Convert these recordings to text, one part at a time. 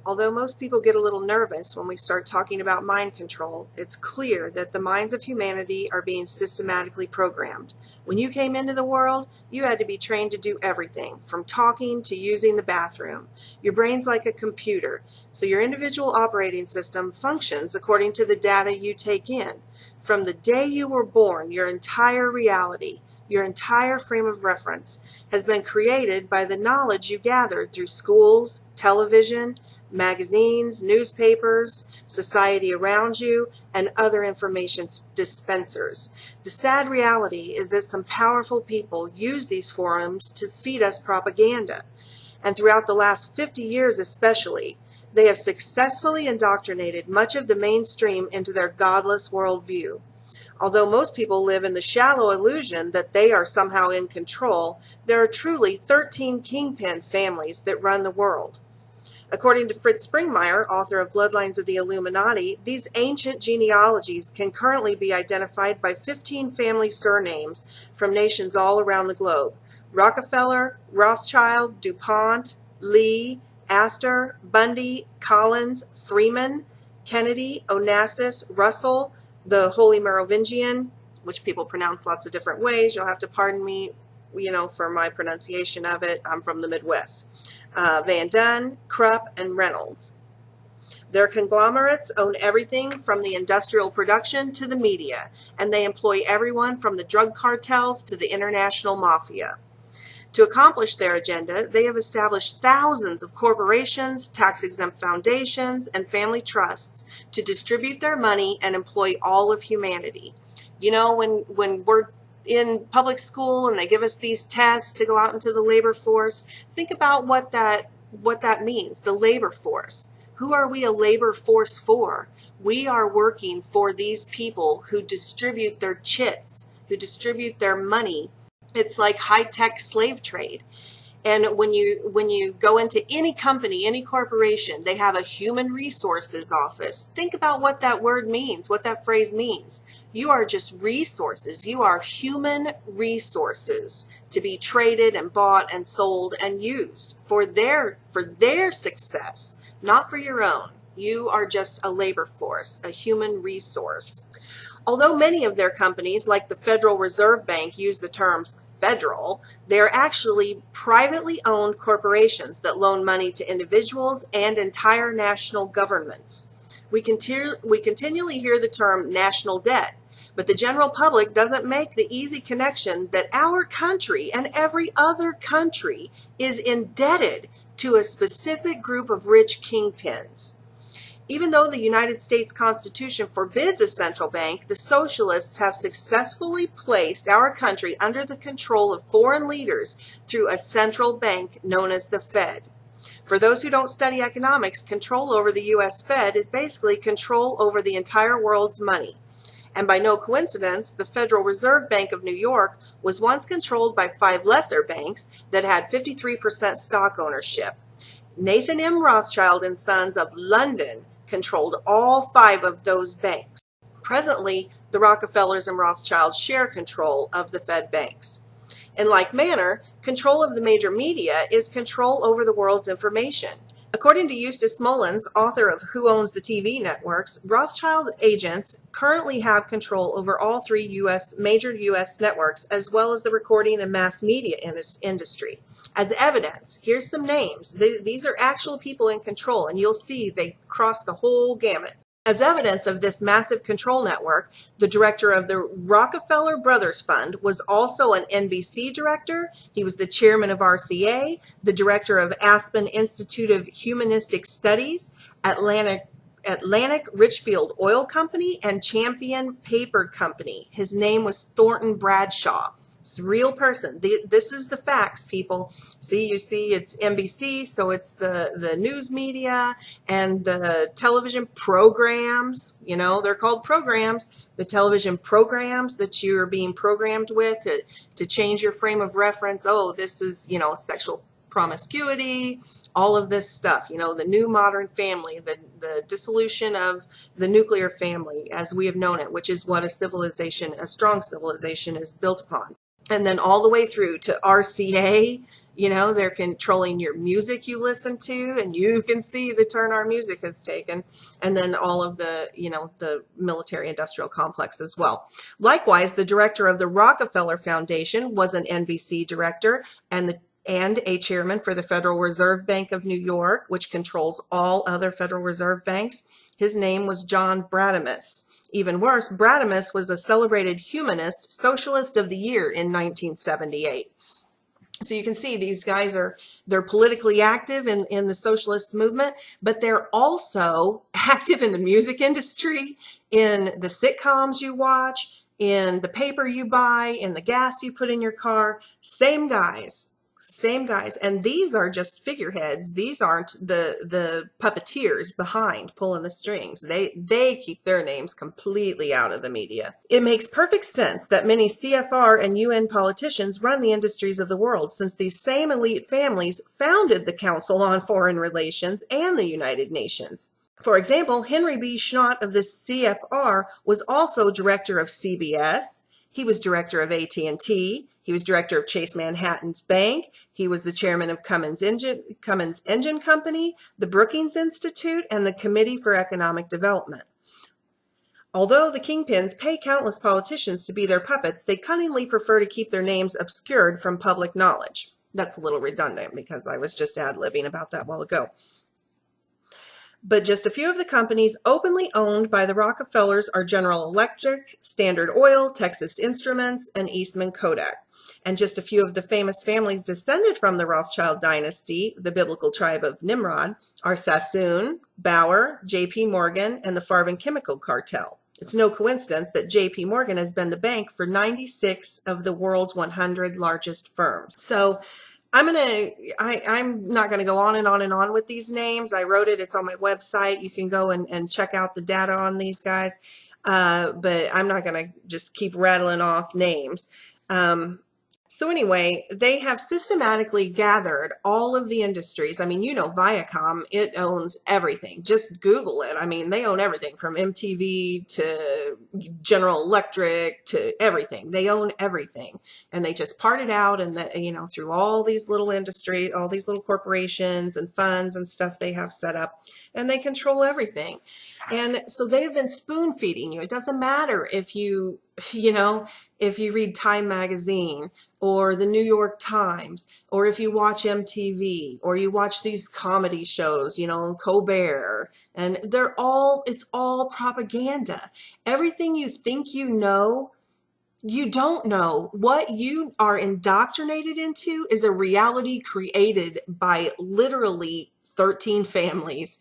Although most people get a little nervous when we start talking about mind control, it's clear that the minds of humanity are being systematically programmed. When you came into the world, you had to be trained to do everything, from talking to using the bathroom. Your brain's like a computer, so your individual operating system functions according to the data you take in. From the day you were born, your entire reality, your entire frame of reference, has been created by the knowledge you gathered through schools, television, magazines, newspapers, society around you, and other information dispensers. The sad reality is that some powerful people use these forums to feed us propaganda. And throughout the last 50 years especially, they have successfully indoctrinated much of the mainstream into their godless worldview. Although most people live in the shallow illusion that they are somehow in control, there are truly 13 kingpin families that run the world. According to Fritz Springmeier, author of Bloodlines of the Illuminati, these ancient genealogies can currently be identified by 15 family surnames from nations all around the globe: Rockefeller, Rothschild, DuPont, Lee, Astor, Bundy, Collins, Freeman, Kennedy, Onassis, Russell, the Holy Merovingian, which people pronounce lots of different ways. You'll have to pardon me, for my pronunciation of it. I'm from the Midwest. Van Dunn, Krupp, and Reynolds. Their conglomerates own everything from the industrial production to the media, and they employ everyone from the drug cartels to the international mafia. To accomplish their agenda, they have established thousands of corporations, tax-exempt foundations, and family trusts to distribute their money and employ all of humanity. When we're in public school and they give us these tests to go out into the labor force, think about what that means, the labor force. Who are we a labor force for? We are working for these people who distribute their chits, who distribute their money. It's like high-tech slave trade. And when you go into any company, any corporation, they have a human resources office. Think about what that word means, what that phrase means. You are just resources. You are human resources to be traded and bought and sold and used for their success, not for your own. You are just a labor force, a human resource. Although many of their companies, like the Federal Reserve Bank, use the terms federal, they are actually privately owned corporations that loan money to individuals and entire national governments. We continually hear the term national debt, but the general public doesn't make the easy connection that our country and every other country is indebted to a specific group of rich kingpins. Even though the United States Constitution forbids a central bank, the socialists have successfully placed our country under the control of foreign leaders through a central bank known as the Fed. For those who don't study economics, control over the U.S. Fed is basically control over the entire world's money. And by no coincidence, the Federal Reserve Bank of New York was once controlled by 5 lesser banks that had 53% stock ownership. Nathan M. Rothschild and Sons of London controlled all 5 of those banks. Presently, the Rockefellers and Rothschilds share control of the Fed banks. In like manner, control of the major media is control over the world's information. According to Eustace Mullins, author of Who Owns the TV Networks, Rothschild agents currently have control over all 3 major U.S. networks, as well as the recording and mass media industry. As evidence, here's some names. These are actual people in control, and you'll see they cross the whole gamut. As evidence of this massive control network, the director of the Rockefeller Brothers Fund was also an NBC director. He was the chairman of RCA, the director of Aspen Institute of Humanistic Studies, Atlantic Richfield Oil Company, and Champion Paper Company. His name was Thornton Bradshaw. It's a real person. This is the facts, people. You see it's NBC, so it's the news media and the television programs. They're called programs. The television programs that you're being programmed with to change your frame of reference. Oh, this is, sexual promiscuity, all of this stuff, the new modern family, the dissolution of the nuclear family as we have known it, which is what a strong civilization is built upon. And then all the way through to RCA, They're controlling your music you listen to, and you can see the turn our music has taken. And then all of the, the military industrial complex as well. Likewise, the director of the Rockefeller Foundation was an NBC director and a chairman for the Federal Reserve Bank of New York, which controls all other Federal Reserve banks. His name was John Bradamus. Even worse, Bradamus was a celebrated humanist, socialist of the year in 1978. So you can see these guys they're politically active in the socialist movement, but they're also active in the music industry, in the sitcoms you watch, in the paper you buy, in the gas you put in your car. Same guys. And these are just figureheads. These aren't the puppeteers behind pulling the strings. They keep their names completely out of the media. It makes perfect sense that many CFR and UN politicians run the industries of the world, since these same elite families founded the Council on Foreign Relations and the United Nations. For example, Henry B. Schnott of the CFR was also director of CBS. He was director of AT&T. He was director of Chase Manhattan's Bank. He was the chairman of Cummins Engine Company, the Brookings Institute, and the Committee for Economic Development. Although the kingpins pay countless politicians to be their puppets, they cunningly prefer to keep their names obscured from public knowledge. That's a little redundant because I was just ad-libbing about that a while ago. But just a few of the companies openly owned by the Rockefellers are General Electric, Standard Oil, Texas Instruments, and Eastman Kodak. And just a few of the famous families descended from the Rothschild dynasty, the biblical tribe of Nimrod, are Sassoon, Bauer, J.P. Morgan, and the Farben Chemical Cartel. It's no coincidence that J.P. Morgan has been the bank for 96 of the world's 100 largest firms. So I'm not going to go on and on and on with these names. I wrote it. It's on my website. You can go and check out the data on these guys. But I'm not going to just keep rattling off names. So anyway, they have systematically gathered all of the industries. I mean, Viacom, it owns everything. Just Google it. I mean, they own everything from MTV to General Electric to everything. They own everything. And they just part it out and, through all these little industry, all these little corporations and funds and stuff they have set up, and they control everything. And so they have been spoon feeding you. It doesn't matter if if you read Time Magazine or the New York Times, or if you watch MTV, or you watch these comedy shows, Colbert, and it's all propaganda. Everything you think you know, you don't know. What you are indoctrinated into is a reality created by literally 13 families.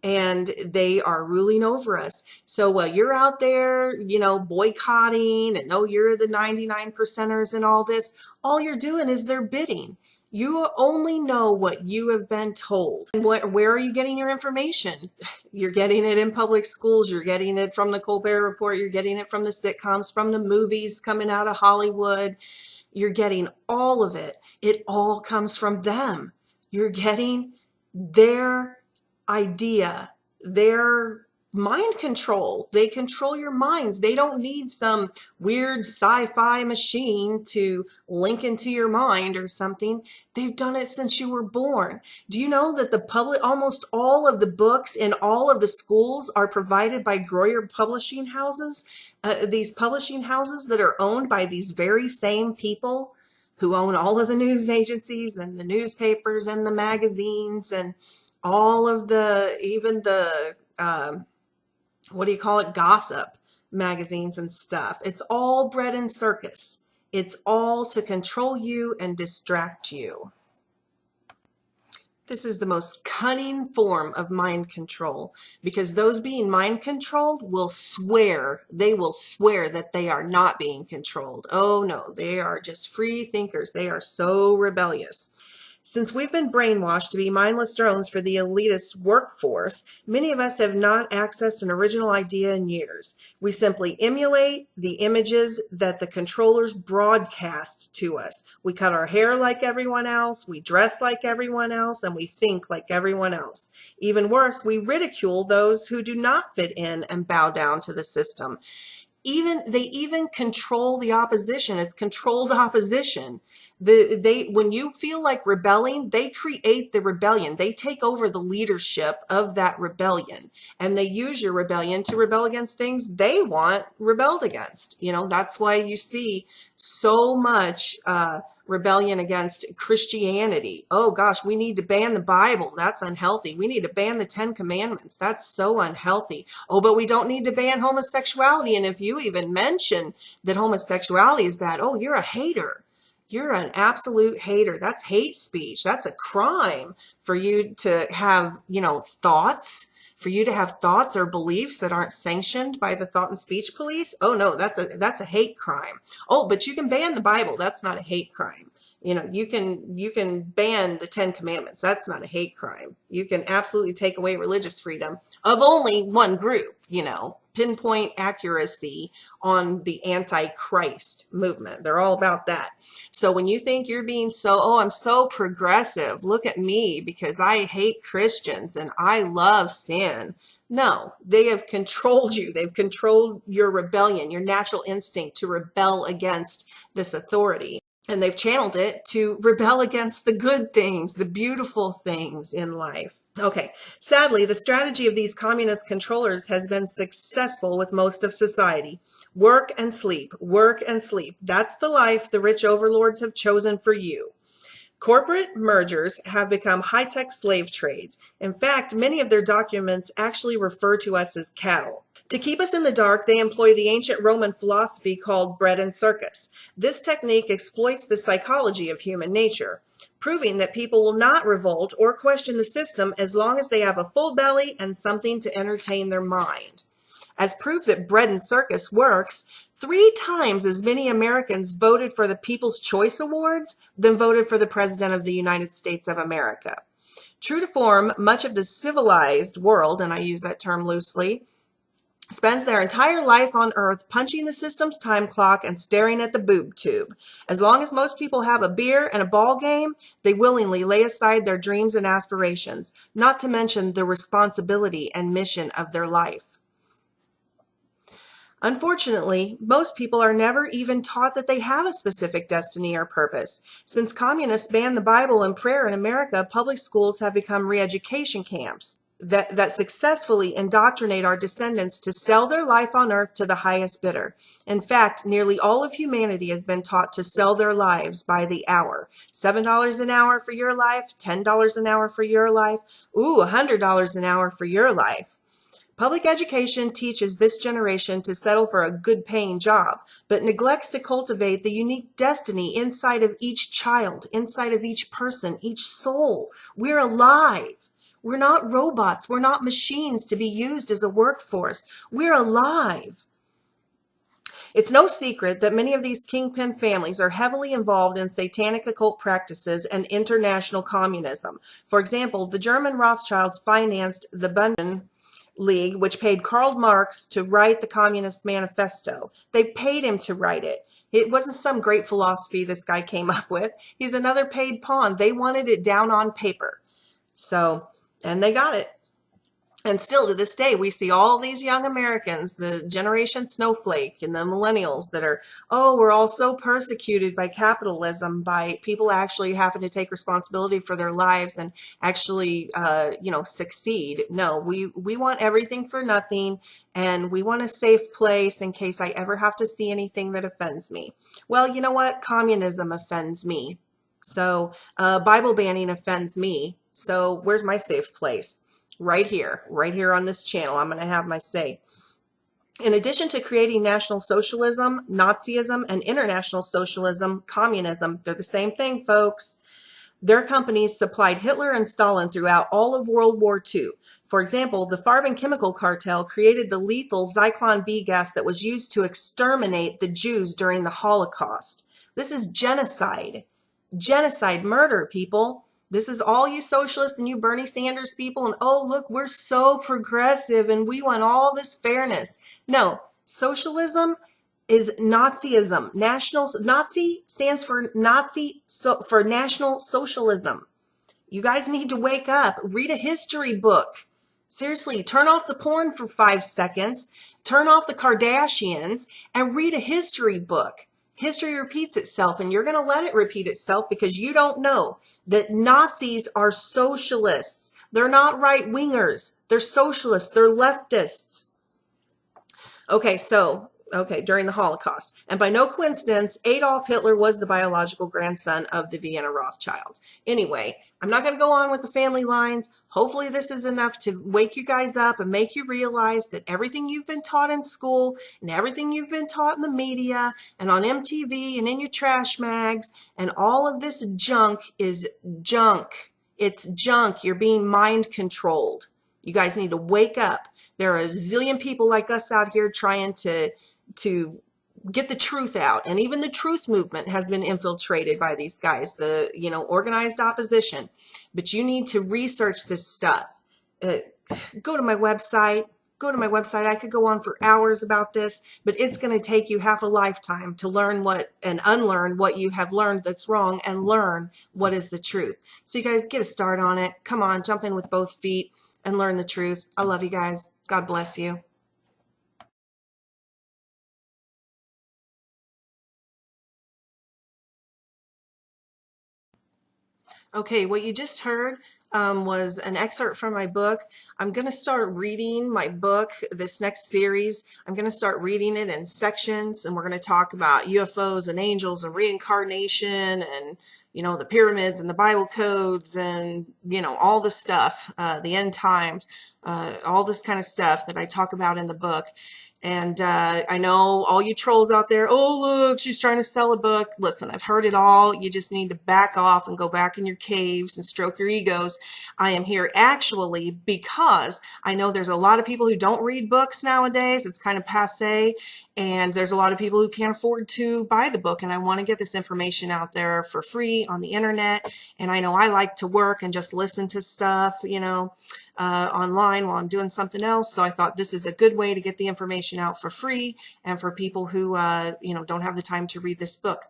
And they are ruling over us. So while you're out there, boycotting and you're the 99%ers and all this, all you're doing is they're bidding. You only know what you have been told. And where are you getting your information? You're getting it in public schools. You're getting it from the Colbert Report. You're getting it from the sitcoms, from the movies coming out of Hollywood. You're getting all of it. It all comes from them. You're getting their idea, their mind control. They control your minds. They don't need some weird sci-fi machine to link into your mind or something. They've done it since you were born. Do you know that almost all of the books in all of the schools are provided by Groyer publishing houses? These publishing houses that are owned by these very same people who own all of the news agencies and the newspapers and the magazines and all of even the gossip magazines and stuff. It's all bread and circus. It's all to control you and distract you. This is the most cunning form of mind control, because those being mind controlled will swear that they are not being controlled. Oh no, they are just free thinkers. They are so rebellious. Since we've been brainwashed to be mindless drones for the elitist workforce, many of us have not accessed an original idea in years. We simply emulate the images that the controllers broadcast to us. We cut our hair like everyone else, we dress like everyone else, and we think like everyone else. Even worse, we ridicule those who do not fit in and bow down to the system. They even control the opposition. It's controlled opposition. When you feel like rebelling, they create the rebellion. They take over the leadership of that rebellion, and they use your rebellion to rebel against things they want rebelled against. You know, that's why you see so much rebellion against Christianity. Oh gosh, we need to ban the Bible. That's unhealthy. We need to ban the 10 Commandments. That's so unhealthy. Oh, but we don't need to ban homosexuality. And if you even mention that homosexuality is bad, oh, you're a hater. You're an absolute hater. That's hate speech. That's a crime for you to have, you know, thoughts. For you to have thoughts or beliefs that aren't sanctioned by the thought and speech police. Oh no, that's a hate crime. Oh, but you can ban the Bible. That's not a hate crime. You know, you can ban the 10 Commandments. That's not a hate crime. You can absolutely take away religious freedom of only one group, you know, pinpoint accuracy on the anti-Christ movement. They're all about that. So when you think you're being oh, I'm so progressive, look at me because I hate Christians and I love sin. No, they have controlled you. They've controlled your rebellion, your natural instinct to rebel against this authority. And they've channeled it to rebel against the good things, the beautiful things in life. Okay, sadly, the strategy of these communist controllers has been successful with most of society. Work and sleep, work and sleep. That's the life the rich overlords have chosen for you. Corporate mergers have become high-tech slave trades. In fact, many of their documents actually refer to us as cattle. To keep us in the dark, they employ the ancient Roman philosophy called bread and circus. This technique exploits the psychology of human nature, proving that people will not revolt or question the system as long as they have a full belly and something to entertain their mind. As proof that bread and circus works, 3 times as many Americans voted for the People's Choice Awards than voted for the President of the United States of America. True to form, much of the civilized world, and I use that term loosely, spends their entire life on Earth punching the system's time clock and staring at the boob tube. As long as most people have a beer and a ball game, they willingly lay aside their dreams and aspirations, not to mention the responsibility and mission of their life. Unfortunately, most people are never even taught that they have a specific destiny or purpose. Since communists banned the Bible and prayer in America, public schools have become re-education camps that successfully indoctrinate our descendants to sell their life on earth to the highest bidder. In fact, nearly all of humanity has been taught to sell their lives by the hour. $7 an hour for your life, $10 an hour for your life, ooh, $100 an hour for your life. Public education teaches this generation to settle for a good-paying job, but neglects to cultivate the unique destiny inside of each child, inside of each person, each soul. We're alive. We're not robots. We're not machines to be used as a workforce. We're alive. It's no secret that many of these kingpin families are heavily involved in satanic occult practices and international communism. For example, the German Rothschilds financed the Bundes League, which paid Karl Marx to write the Communist Manifesto. They paid him to write it. It wasn't some great philosophy this guy came up with. He's another paid pawn. They wanted it down on paper. So, and they got it. And still to this day, we see all these young Americans, the Generation Snowflake and the millennials that are, oh, we're all so persecuted by capitalism, by people actually having to take responsibility for their lives and actually, succeed. No, we want everything for nothing, and we want a safe place in case I ever have to see anything that offends me. Well, you know what? Communism offends me. So Bible banning offends me. So where's my safe place? Right here on this channel, I'm going to have my say. In addition to creating National Socialism, Nazism, and International Socialism, Communism, they're the same thing, folks. Their companies supplied Hitler and Stalin throughout all of World War II. For example, the Farben chemical cartel created the lethal Zyklon B gas that was used to exterminate the Jews during the Holocaust. This is genocide. Genocide, murder, people. This is all you socialists and you Bernie Sanders people, and oh, look, we're so progressive and we want all this fairness. No, socialism is Nazism. Nazi stands for for National Socialism. You guys need to wake up. Read a history book. Seriously, turn off the porn for 5 seconds, turn off the Kardashians, and read a history book. History repeats itself, and you're going to let it repeat itself because you don't know that Nazis are socialists. They're not right-wingers. They're socialists. They're leftists. Okay, during the Holocaust. And by no coincidence, Adolf Hitler was the biological grandson of the Vienna Rothschilds. Anyway, I'm not going to go on with the family lines. Hopefully this is enough to wake you guys up and make you realize that everything you've been taught in school and everything you've been taught in the media and on MTV and in your trash mags and all of this junk is junk. It's junk. You're being mind controlled. You guys need to wake up. There are a zillion people like us out here trying to get the truth out. And even the truth movement has been infiltrated by these guys, the, organized opposition. But you need to research this stuff. Go to my website. I could go on for hours about this, but it's going to take you half a lifetime to learn and unlearn what you have learned that's wrong and learn what is the truth. So you guys get a start on it. Come on, jump in with both feet and learn the truth. I love you guys. God bless you. Okay, what you just heard was an excerpt from my book. I'm going to start reading my book, this next series. I'm going to start reading it in sections, and we're going to talk about UFOs and angels and reincarnation and, the pyramids and the Bible codes and, all the stuff, the end times, all this kind of stuff that I talk about in the book. And I know all you trolls out there, oh, look, she's trying to sell a book. Listen, I've heard it all. You just need to back off and go back in your caves and stroke your egos. I am here actually because I know there's a lot of people who don't read books nowadays. It's kind of passé. And there's a lot of people who can't afford to buy the book. And I want to get this information out there for free on the internet. And I know I like to work and just listen to stuff, online while I'm doing something else. So I thought this is a good way to get the information out for free and for people who, don't have the time to read this book.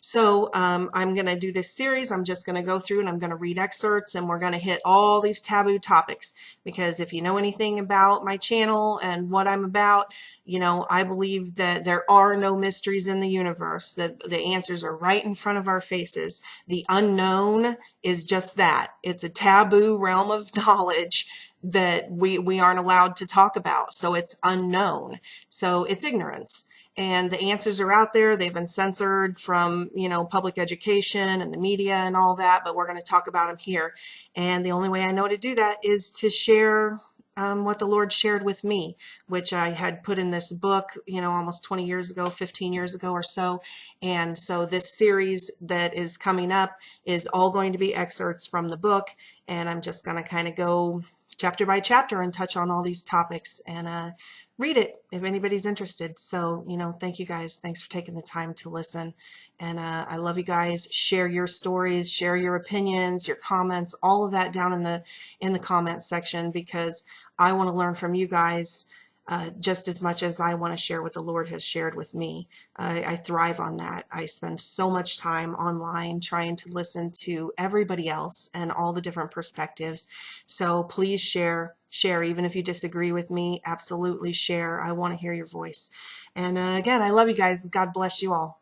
So I'm going to do this series. I'm just going to go through and I'm going to read excerpts and we're going to hit all these taboo topics because if you know anything about my channel and what I'm about, I believe that there are no mysteries in the universe, that the answers are right in front of our faces. The unknown is just that. It's a taboo realm of knowledge that we aren't allowed to talk about. So it's unknown. So it's ignorance. And the answers are out there. They've been censored from, public education and the media and all that, but we're going to talk about them here. And the only way I know to do that is to share what the Lord shared with me, which I had put in this book, almost 20 years ago, 15 years ago or so. And so this series that is coming up is all going to be excerpts from the book. And I'm just going to kind of go chapter by chapter and touch on all these topics and read it if anybody's interested. So, thank you guys. Thanks for taking the time to listen. And I love you guys. Share your stories, share your opinions, your comments, all of that down in the comment section because I want to learn from you guys just as much as I want to share what the Lord has shared with me. I thrive on that. I spend so much time online trying to listen to everybody else and all the different perspectives. So please share, even if you disagree with me, absolutely share. I want to hear your voice. And again, I love you guys. God bless you all.